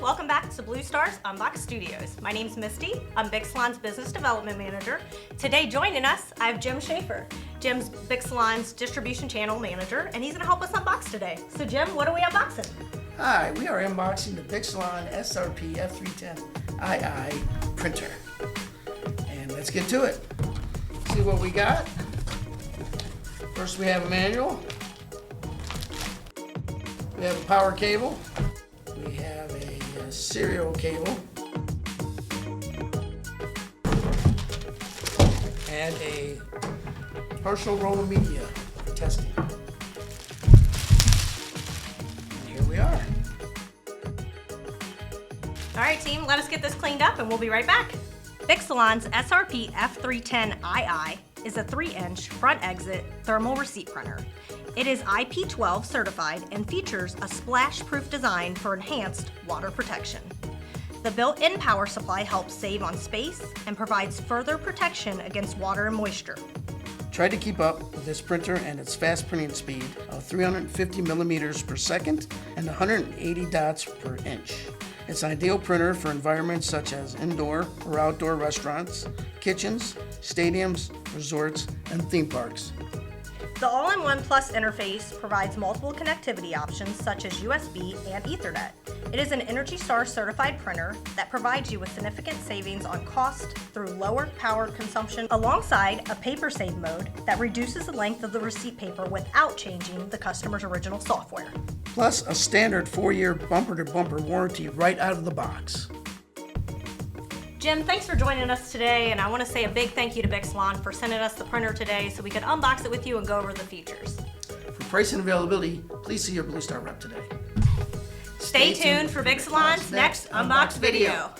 welcome back to BlueStar's Unboxed Studios. My name's Misty, I'm BIXOLON's Business Development Manager. Today joining us, I have Jim Schaefer. Jim's BIXOLON's Distribution Channel Manager, and he's gonna help us unbox today. So Jim, what are we unboxing? Hi, we are unboxing the BIXOLON SRP-F310II printer. And let's get to it. See what we got. First we have a manual. We have a power cable. We have a serial cable. And a partial roll of media for testing. And here we are. All right, team, let us get this cleaned up and we'll be right back. BIXOLON's SRP-F310II is a 3-inch front exit thermal receipt printer. It is IP12 certified and features a splash-proof design for enhanced water protection. The built-in power supply helps save on space and provides further protection against water and moisture. Try to keep up with this printer and its fast printing speed of 350 millimeters per second and 180 dots per inch. It's an ideal printer for environments such as indoor or outdoor restaurants, kitchens, stadiums, resorts, and theme parks. The All-in-One Plus interface provides multiple connectivity options such as USB and Ethernet. It is an ENERGY STAR certified printer that provides you with significant savings on cost through lower power consumption alongside a paper save mode that reduces the length of the receipt paper without changing the customer's original software. Plus a standard 4-year bumper-to-bumper warranty right out of the box. Jim, thanks for joining us today, and I want to say a big thank you to BIXOLON for sending us the printer today so we could unbox it with you and go over the features. For price and availability, please see your BlueStar rep today. Stay tuned for BIXOLON's next Unboxed video.